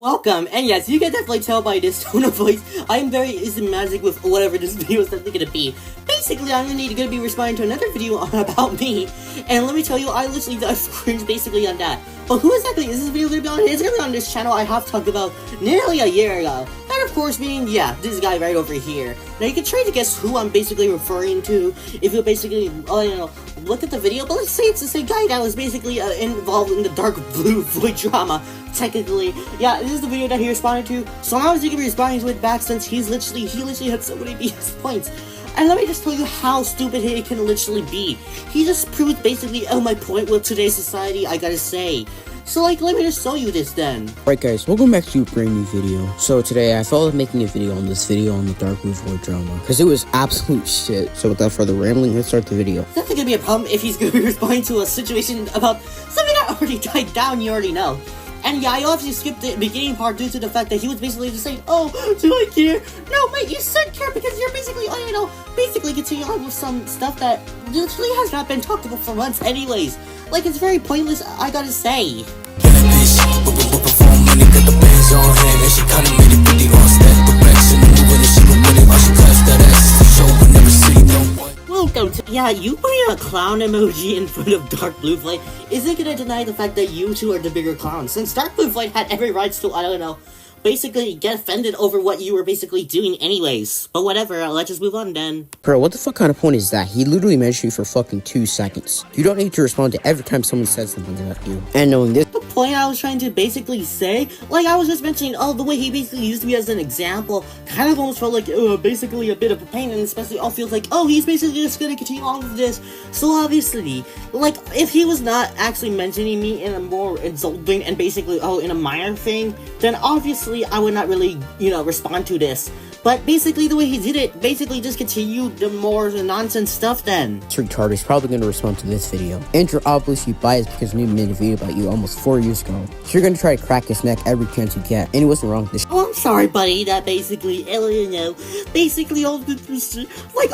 Welcome, and yes, you can definitely tell by this tone of voice, I am very magic with whatever this video is definitely gonna be. Basically, I'm gonna be responding to another video about me, and let me tell you, I literally cringed basically on that. But who exactly is this video gonna be on? It's gonna be on this channel I have talked about nearly a year ago. And of course being, this guy right over here. Now you can try to guess who I'm basically referring to if you basically, look at the video, but let's say it's the same guy that was basically involved in the dark blue void drama. Technically, this is the video that he responded to, so now he's gonna be responding to it back since he literally had so many BS points. And let me just tell you how stupid he can literally be. He just proved basically my point with today's society, I gotta say. So let me just show you this then. Right guys, welcome back to a brand new video. So today I felt like making a video on this video on the dark blue void drama, because it was absolute shit. So without further rambling, let's start the video. It's definitely gonna be a problem if he's gonna be responding to a situation about something that already died down, you already know. And I obviously skipped the beginning part due to the fact that he was basically just saying, oh, do I care? No, mate, you should care because you're basically, basically continuing on with some stuff that literally has not been talked about for months anyways. Like, it's very pointless, I gotta say. Welcome to, you putting a clown emoji in front of Dark Blue Flight isn't gonna deny the fact that you two are the bigger clowns, since Dark Blue Flight had every right to, basically get offended over what you were basically doing anyways. But whatever, let's just move on then. Bro, what the fuck kind of point is that? He literally mentioned you for fucking 2 seconds. You don't need to respond to every time someone says something about you. And knowing this, the point I was trying to basically say, I was just mentioning, the way he basically used me as an example, kind of almost felt like, basically a bit of a pain, and especially all feels like, he's basically just gonna continue on with this. So obviously, if he was not actually mentioning me in a more insulting and basically, in a minor thing, then obviously I would not really, respond to this. But basically the way he did it, basically just continued the more nonsense stuff then. It's retarded. He's probably going to respond to this video. And you're obviously biased because we made a video about you almost 4 years ago. So you're going to try to crack his neck every chance you get. And he wasn't wrong with this. I'm sorry, buddy, that basically, basically all the,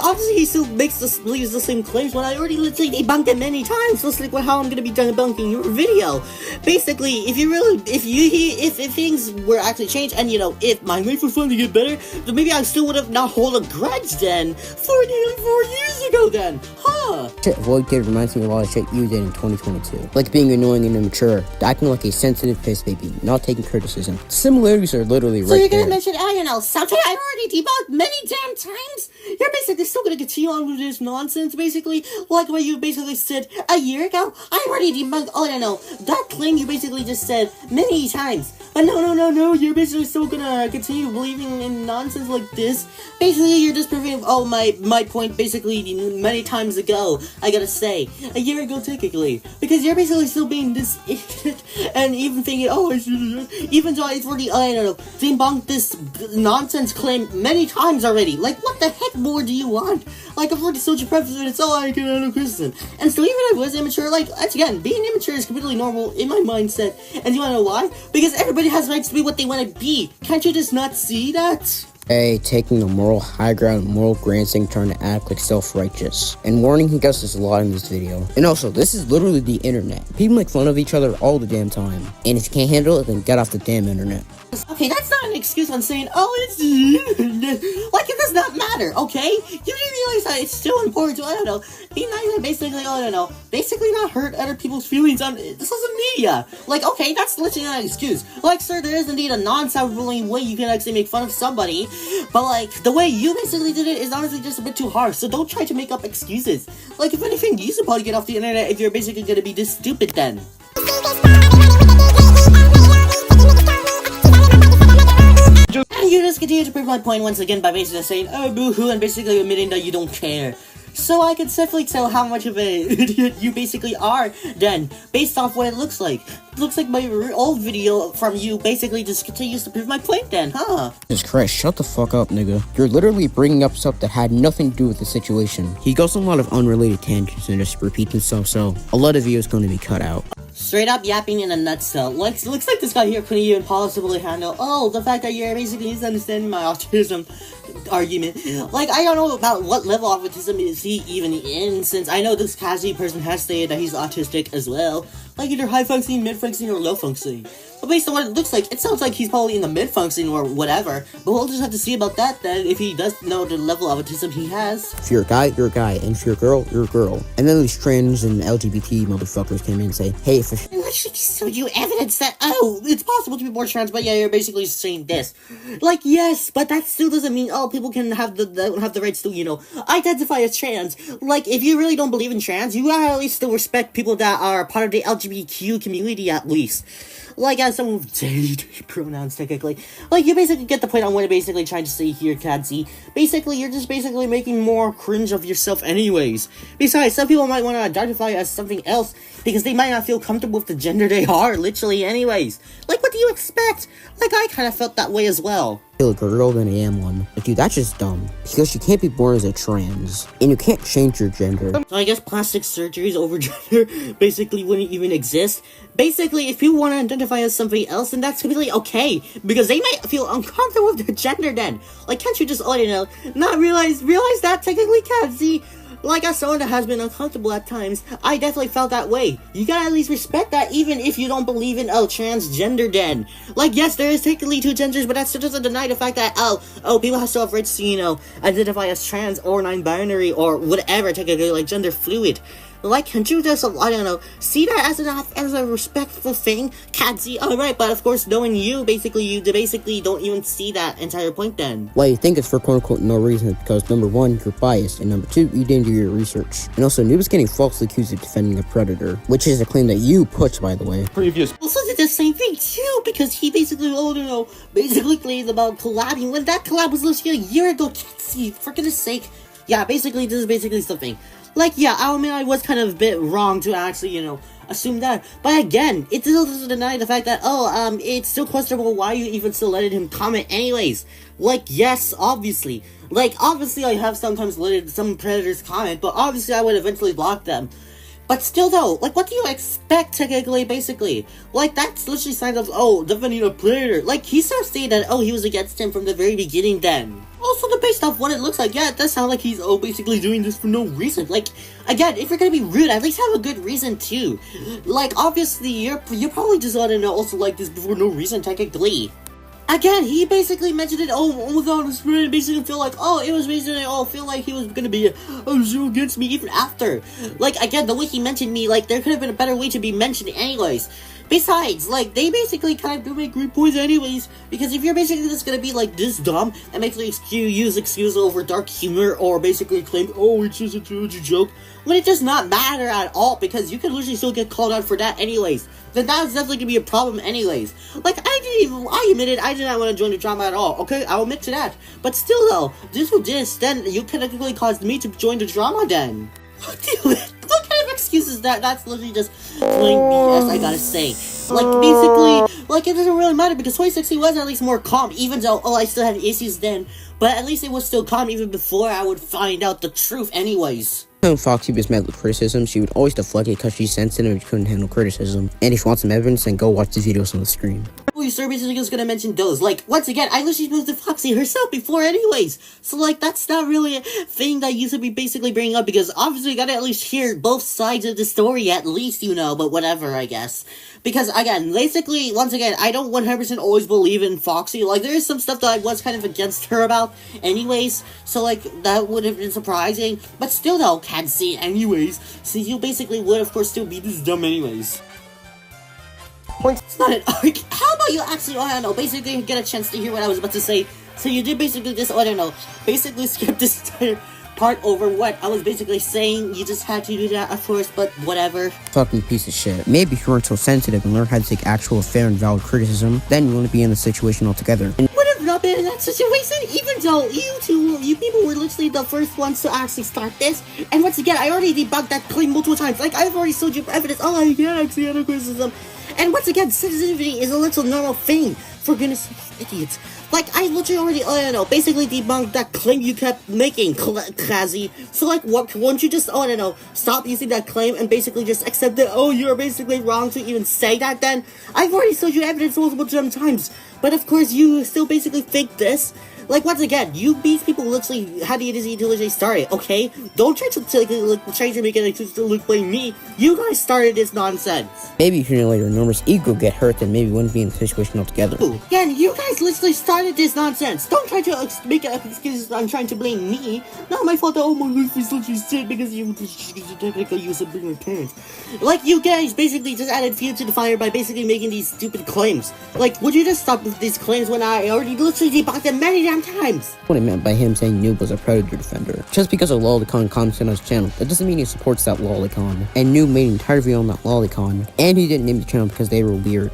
obviously he still believes the same claims when I already literally debunked it many times, just like how I'm going to be debunking your video. Basically, if things were actually changed, and if my life was going to get better, then maybe I still would have not hold a grudge then, for nearly 4 years ago then, huh? Shit Void did reminds me of a lot of shit you did in 2022. Like being annoying and immature, acting like a sensitive piss baby, not taking criticism. Similarities are literally right there. So you're gonna mention, something I've already debunked many damn times? You're basically still gonna continue on with this nonsense, basically? Like what you basically said a year ago? I already debunked, that claim you basically just said many times. But no, you're basically still gonna continue believing in nonsense like this. Basically, you're just proving, my point basically many times ago, I gotta say. A year ago, technically. Because you're basically still being this idiot, and even thinking, I should, even though I've already, debunked this nonsense claim many times already. Like, what the heck more do you want? I've already sold you preface and it's all I can handle criticism. And so even if I was immature, once again, being immature is completely normal in my mindset. And you wanna know why? Because everybody has rights to be what they want to be. Can't you just not see that? Hey, taking the moral high ground, moral grandstanding, trying to act like self-righteous. And warning, he does this a lot in this video. And also, this is literally the internet. People make fun of each other all the damn time. And if you can't handle it, then get off the damn internet. Okay, that's not an excuse on saying, it's the internet. It does not matter, okay? You do realize that it's still important to, be nice and basically, basically not hurt other people's feelings on social media. Okay, that's literally not an excuse. Sir, there is indeed a non-cyberbullying way you can actually make fun of somebody, but, the way you basically did it is honestly just a bit too harsh, so don't try to make up excuses. If anything, you should probably get off the internet if you're basically gonna be this stupid then. And you just continue to prove my point once again by basically saying, boo-hoo, and basically admitting that you don't care. So I can definitely tell how much of an idiot you basically are then, based off what it looks like. It looks like my old video from you basically just continues to prove my point then, huh? Jesus Christ, shut the fuck up, nigga. You're literally bringing up stuff that had nothing to do with the situation. He goes on a lot of unrelated tangents and just repeats himself, so a lot of videos going to be cut out. Straight up yapping in a nutshell. Looks like this guy here couldn't even possibly handle, the fact that you're basically misunderstanding my autism argument. I don't know about what level of autism is he even in, since I know this Katzy person has stated that he's autistic as well. Either high functioning, mid functioning, or low functioning. But based on what it looks like, it sounds like he's probably in the mid-function or whatever. But we'll just have to see about that then, if he does know the level of autism he has. If you're a guy, you're a guy, and if you're a girl, you're a girl. And then these trans and LGBT motherfuckers came in and say, hey, if I literally showed you evidence that, oh, it's possible to be more trans, but yeah, you're basically saying this. Like, yes, but that still doesn't mean, oh, people can have the rights to, you know, identify as trans. Like, if you really don't believe in trans, you gotta at least still respect people that are part of the LGBTQ community at least. Like, as someone with they pronouns, technically. Like, you basically get the point on what I'm basically trying to say here, Katzy. Basically, you're just basically making more cringe of yourself anyways. Besides, some people might want to identify as something else because they might not feel comfortable with the gender they are, literally anyways. Like, what do you expect? Like, I kind of felt that way as well. feel like a girl than I am one. But dude, that's just dumb. Because you can't be born as a trans. And you can't change your gender. So I guess plastic surgeries over gender basically wouldn't even exist. Basically, if you want to identify as something else, then that's completely okay. Because they might feel uncomfortable with their gender then. Like, can't you just, not realize that technically, Katzy? Like, as someone that has been uncomfortable at times, I definitely felt that way. You gotta at least respect that, even if you don't believe in, transgender then. Like, yes, there is technically two genders, but that still doesn't deny the fact that, people have still have rights to, identify as trans or non-binary or whatever, technically, like, gender fluid. Like, can't you just, see that as a respectful thing? Katzy, alright, but of course, knowing you basically don't even see that entire point then. Well, you think it's for quote-unquote no reason because number one, you're biased, and number two, you didn't do your research. And also, Noob is getting falsely accused of defending a predator, which is a claim that you put, by the way. Also did the same thing too, because he basically, basically claimed about collabing when that collab was literally a year ago. Katzy, for goodness sake. Yeah, basically, this is basically something. Like, yeah, I mean, I was kind of a bit wrong to actually, assume that. But again, it still doesn't deny the fact that, it's still questionable why you even still let him comment anyways. Like, yes, obviously. Like, obviously I have sometimes let some predators comment, but obviously I would eventually block them. But still though, like, what do you expect technically, basically? Like, that's literally signs of, defending a predator. Like, he started saying that, he was against him from the very beginning then. Also, based off what it looks like, yeah, it does sound like he's, basically doing this for no reason. Like, again, if you're gonna be rude, at least have a good reason, too. Like, obviously, you're probably just gonna also like this for no reason, technically. Again, he basically mentioned it, without his friend, basically feel like, it was basically, feel like he was gonna be, so against me even after. Like, again, the way he mentioned me, like, there could have been a better way to be mentioned anyways. Besides, like, they basically kind of do make great points anyways, because if you're basically just gonna be, like, this dumb, and basically use excuse over dark humor, or basically claim, it's just a joke, when it does not matter at all, because you can literally still get called out for that anyways, then that's definitely gonna be a problem anyways. Like, I admitted I did not want to join the drama at all, okay? I'll admit to that. But still though, then you technically caused me to join the drama then. What kind of excuse is that? That's literally just plain BS, I gotta say. Like, basically, like, it doesn't really matter because 2016 was at least more calm, even though, I still had issues then. But at least it was still calm even before I would find out the truth anyways. When Foxy was met with criticism, she would always deflect it because she's sensitive and couldn't handle criticism. And if you want some evidence, then go watch the videos on the screen. You sir basically was gonna mention those. Like, once again, I literally spoke to Foxy herself before anyways. So, like, that's not really a thing that you should be basically bringing up because obviously you gotta at least hear both sides of the story at least, but whatever, I guess. Because, again, basically, once again, I don't 100% always believe in Foxy. Like, there is some stuff that I was kind of against her about anyways. So, like, that would have been surprising. But still, though, Katzy, anyways. So you basically would, of course, still be this dumb anyways. It's not an arc. How about you actually, basically get a chance to hear what I was about to say. So you did basically just, basically skip this entire part over what I was basically saying. You just had to do that, of course, but whatever. Fucking piece of shit. Maybe if you weren't so sensitive and learn how to take actual fair and valid criticism, then you wouldn't be in the situation altogether. And would have not been in that situation, even though you people were literally the first ones to actually start this. And once again, I already debunked that claim multiple times. Like, I've already showed you evidence. I can't actually handle criticism. And once again, sensitivity is a little normal thing. For goodness sake, idiots. Like, I literally already, basically debunked that claim you kept making, Katzy. So, like, won't you just, stop using that claim and basically just accept that, you're basically wrong to even say that then? I've already showed you evidence multiple times. But of course, you still basically think this. Like, once again, these people literally had the idiocy to literally start it, okay? Don't try to make it look like me. You guys started this nonsense. Maybe sooner or later, Norma's ego get hurt and maybe wouldn't be in the situation altogether. Again, you guys literally started this nonsense. Don't try to make an excuse I'm trying to blame me. Not my fault that all my life is literally sick because you technically use of being my parents. Like, you guys basically just added fuel to the fire by basically making these stupid claims. Like, would you just stop with these claims when I already literally debunked them many damn times? What I meant by him saying Noob was a Predator defender. Just because a lolicon commented on his channel, that doesn't mean he supports that lolicon. And Noob made an entire video on that lolicon, and he didn't name the channel because they were weird.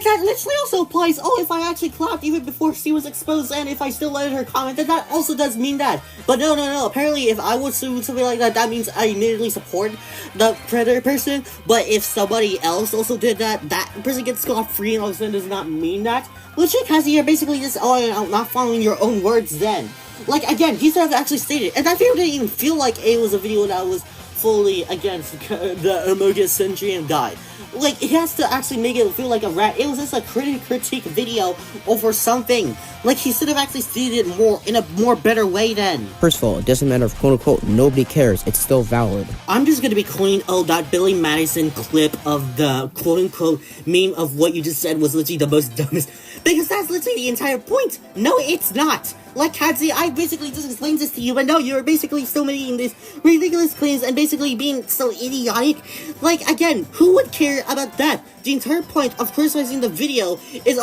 That literally also applies, if I actually clapped even before she was exposed, and if I still let her comment, then that also does mean that. But no, apparently if I was to do something like that, that means I immediately support the Predator person, but if somebody else also did that, that person gets scot-free and all of a sudden does not mean that. Literally, Katzy, you're basically just not following your own words then. Like, again, he should have actually stated, and that video didn't even feel like it was a video that was fully against the Omega Centurion guy. Like, he has to actually make it feel like a rat. It was just a critique video over something. Like, he should have actually stated it more in a more better way then. First of all, it doesn't matter if quote-unquote nobody cares, it's still valid. I'm just gonna be calling that Billy Madison clip of the quote-unquote meme of what you just said was literally the most dumbest, because that's literally the entire point. No, it's not. Like, Katzy, I basically just explained this to you, but no, you're basically still making these ridiculous claims and basically being so idiotic. Like, again, who would care about that? The entire point of criticizing the video is,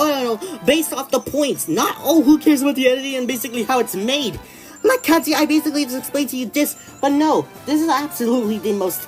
based off the points, not, who cares about the editing and basically how it's made. Like, Katzy, I basically just explained to you this, but no, this is absolutely the most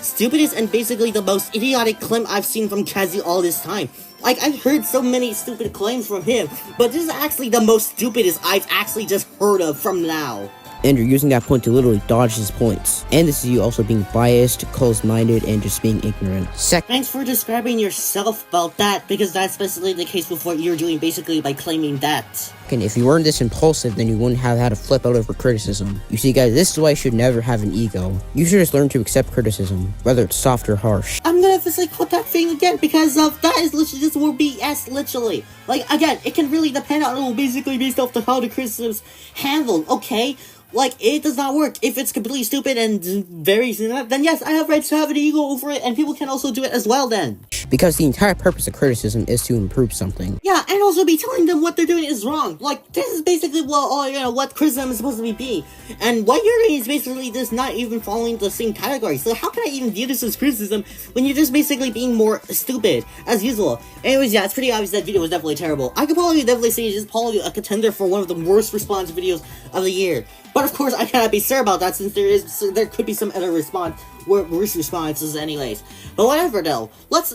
stupidest and basically the most idiotic claim I've seen from Katzy all this time. Like, I've heard so many stupid claims from him, but this is actually the most stupidest I've actually just heard of from now. And you're using that point to literally dodge his points. And this is you also being biased, closed-minded, and just being ignorant. Thanks for describing yourself about that, because that's basically the case with what you're doing basically by claiming that. And if you weren't this impulsive, then you wouldn't have had to flip out over criticism. You see, guys, this is why you should never have an ego. You should just learn to accept criticism, whether it's soft or harsh. I'm gonna physically quote that thing again, because that is literally just more BS, literally. Like, again, it can really depend on basically based off how the criticism's handled, okay? Like, it does not work. If it's completely stupid and very, then yes, I have right to have an ego over it, and people can also do it as well then. Because the entire purpose of criticism is to improve something. Yeah, and also be telling them what they're doing is wrong. Like, this is basically what criticism is supposed to be. And what you're doing is basically just not even following the same category. So how can I even view this as criticism when you're just basically being more stupid, as usual? Anyways, yeah, it's pretty obvious that video was definitely terrible. I could definitely say it's probably a contender for one of the worst response videos of the year. But of course, I cannot be sure about that since there could be some other worse responses anyways. But whatever though.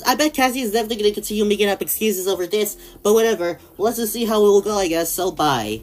I bet Katzy is definitely gonna continue making up excuses over this, but whatever. Let's just see how it will go, I guess, so bye.